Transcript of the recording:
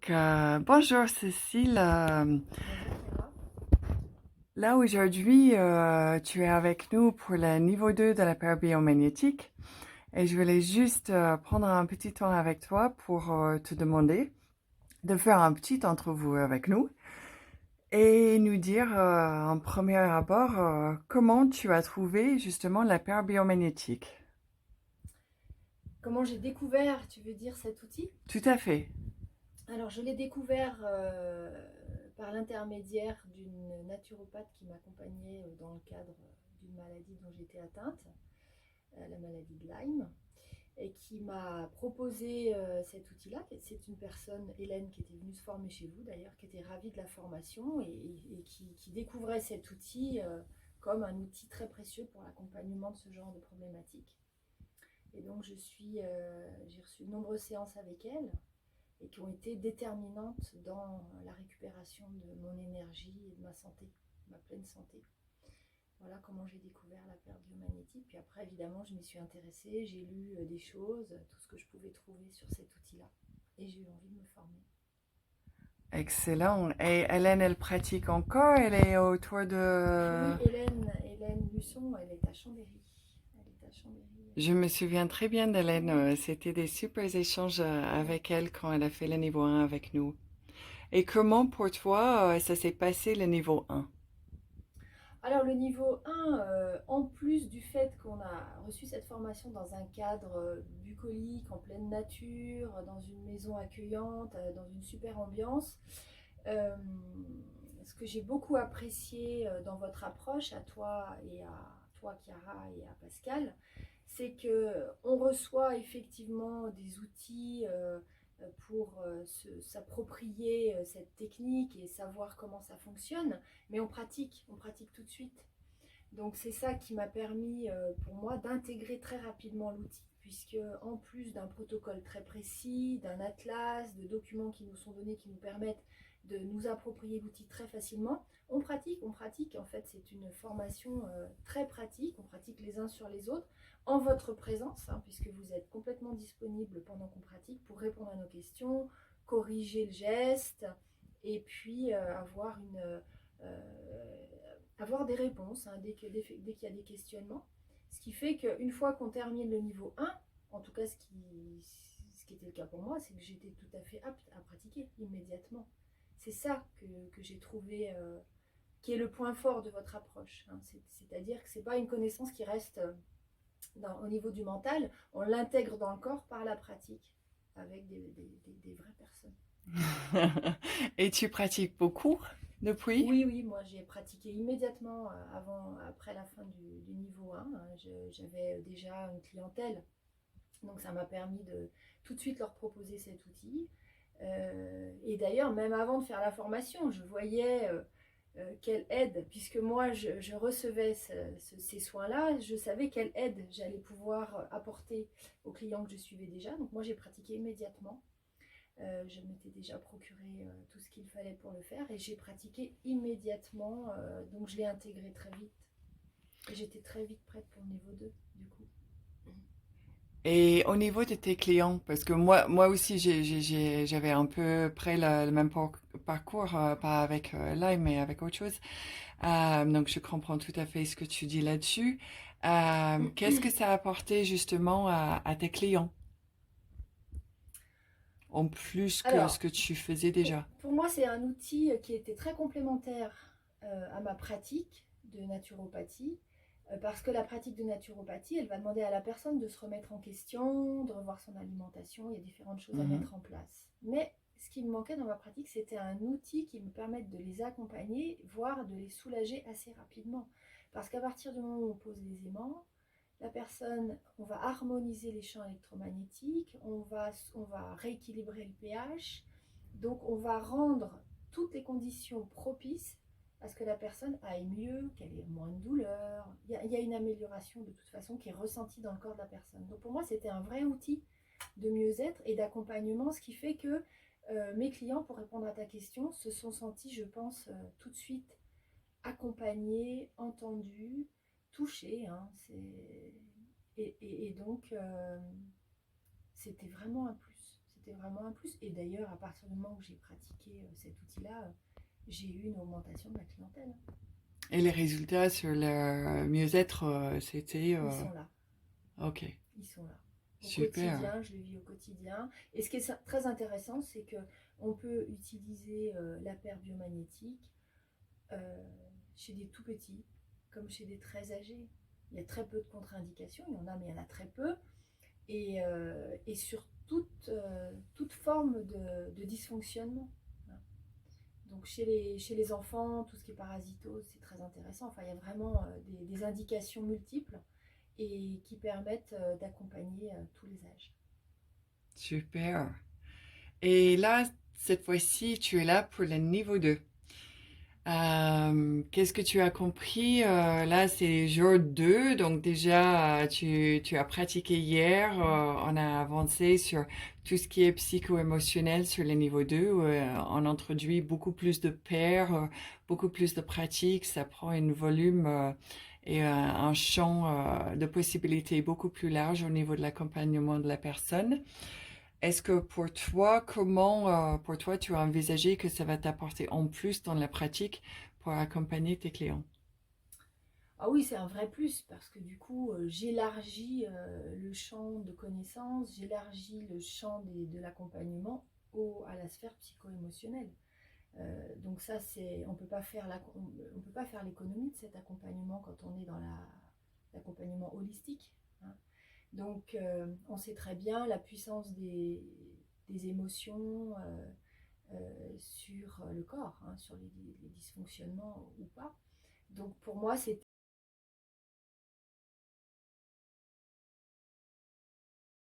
Bonjour Cécile. Bonjour Clara. Là aujourd'hui, tu es avec nous pour le niveau 2 de la paire biomagnétique et je voulais juste prendre un petit temps avec toi pour te demander de faire un petit entrevue avec nous et nous dire en premier abord comment tu as trouvé justement la paire biomagnétique. Comment j'ai découvert, tu veux dire, cet outil? Tout à fait. Alors, je l'ai découvert par l'intermédiaire d'une naturopathe qui m'accompagnait dans le cadre d'une maladie dont j'étais atteinte, la maladie de Lyme, et qui m'a proposé cet outil-là. C'est une personne, Hélène, qui était venue se former chez vous d'ailleurs, qui était ravie de la formation et qui découvrait cet outil comme un outil très précieux pour l'accompagnement de ce genre de problématiques. Et donc j'ai reçu de nombreuses séances avec elle et qui ont été déterminantes dans la récupération de mon énergie et de ma santé, ma pleine santé. Voilà comment j'ai découvert la paire biomagnétique. Puis après, évidemment, je m'y suis intéressée, j'ai lu des choses, tout ce que je pouvais trouver sur cet outil-là. Et j'ai eu envie de me former. Excellent. Et Hélène, elle pratique encore? Elle est autour de... Oui, Hélène Luçon, elle est à Chambéry. Elle est à Chambéry. Je me souviens très bien d'Hélène. C'était des super échanges Ouais. avec elle quand elle a fait le niveau 1 avec nous. Et comment pour toi ça s'est passé le niveau 1? Alors le niveau 1, en plus du fait qu'on a reçu cette formation dans un cadre bucolique, en pleine nature, dans une maison accueillante, dans une super ambiance, euh, ce que j'ai beaucoup apprécié dans votre approche, à toi et à toi Chiara et à Pascal, c'est que on reçoit effectivement des outils pour s'approprier cette technique et savoir comment ça fonctionne, mais on pratique tout de suite. Donc c'est ça qui m'a permis pour moi d'intégrer très rapidement l'outil, puisque en plus d'un protocole très précis, d'un atlas, de documents qui nous sont donnés, qui nous permettent de nous approprier l'outil très facilement, on pratique. En fait, c'est une formation très pratique, on pratique les uns sur les autres, en votre présence, hein, puisque vous êtes complètement disponible pendant qu'on pratique pour répondre à nos questions, corriger le geste, et puis avoir des réponses hein, dès qu'il y a des questionnements. Ce qui fait qu'une fois qu'on termine le niveau 1, en tout cas ce qui était le cas pour moi, c'est que j'étais tout à fait apte à pratiquer immédiatement. C'est ça que j'ai trouvé qui est le point fort de votre approche. Hein. C'est-à-dire que ce n'est pas une connaissance qui reste au niveau du mental, on l'intègre dans le corps par la pratique avec des vraies personnes. Et tu pratiques beaucoup depuis? Oui, oui, moi j'ai pratiqué immédiatement après la fin du niveau 1. Hein. J'avais déjà une clientèle, donc ça m'a permis de tout de suite leur proposer cet outil. Et d'ailleurs, même avant de faire la formation, je voyais quelle aide, puisque moi je recevais ces soins-là, je savais quelle aide j'allais pouvoir apporter aux clients que je suivais déjà. Donc moi j'ai pratiqué immédiatement. Je m'étais déjà procuré tout ce qu'il fallait pour le faire et j'ai pratiqué immédiatement, donc je l'ai intégré très vite. Et j'étais très vite prête pour le niveau 2 du coup. Et au niveau de tes clients, parce que moi aussi, j'avais un peu près le même parcours, pas avec Lyme, mais avec autre chose. Donc, je comprends tout à fait ce que tu dis là-dessus. Qu'est-ce que ça a apporté justement à tes clients, en plus que ce Alors, que tu faisais déjà? pour moi, c'est un outil qui était très complémentaire à ma pratique de naturopathie, parce que la pratique de naturopathie, elle va demander à la personne de se remettre en question, de revoir son alimentation, il y a différentes choses à Mhm. mettre en place. Mais ce qui me manquait dans ma pratique, c'était un outil qui me permette de les accompagner, voire de les soulager assez rapidement. Parce qu'à partir du moment où on pose les aimants, la personne, on va harmoniser les champs électromagnétiques, on va rééquilibrer le pH, donc on va rendre toutes les conditions propices à ce que la personne aille mieux, qu'elle ait moins de douleur. Il y a une amélioration de toute façon qui est ressentie dans le corps de la personne. Donc pour moi, c'était un vrai outil de mieux-être et d'accompagnement, ce qui fait que mes clients, pour répondre à ta question, se sont sentis, je pense, tout de suite accompagnés, entendus, touchés. Hein, et donc, c'était vraiment un plus. c'était vraiment un plus. Et d'ailleurs, à partir du moment où j'ai pratiqué cet outil-là, j'ai eu une augmentation de ma clientèle. Et les résultats sur le mieux-être, c'était... Ils sont là, Ok, ils sont là. Au super. quotidien, je le vis au quotidien. Et ce qui est très intéressant, c'est que on peut utiliser la paire biomagnétique euh, chez des tout petits comme chez des très âgés. Il y a très peu de contre-indications, il y en a, mais il y en a très peu. Et sur toute forme de dysfonctionnement. Donc chez les enfants, tout ce qui est parasitose, c'est très intéressant. Enfin, il y a vraiment des indications multiples et qui permettent d'accompagner tous les âges. Super. Et là, cette fois-ci, tu es là pour le niveau 2. Qu'est-ce que tu as compris? Là, c'est jour 2, donc déjà, tu as pratiqué hier. On a avancé sur tout ce qui est psycho-émotionnel sur le niveau 2. Où, on introduit beaucoup plus de pairs, beaucoup plus de pratiques. Ça prend un volume et un champ de possibilités beaucoup plus large au niveau de l'accompagnement de la personne. Est-ce que pour toi, tu as envisagé que ça va t'apporter en plus dans la pratique pour accompagner tes clients? Ah oui, c'est un vrai plus parce que du coup, j'élargis le champ de connaissances, j'élargis le champ de l'accompagnement à la sphère psycho-émotionnelle. Donc ça, on peut pas faire l'économie de cet accompagnement quand on est dans l'accompagnement holistique, hein. Donc on sait très bien la puissance des émotions sur le corps, hein, sur les dysfonctionnements ou pas. Donc pour moi, c'était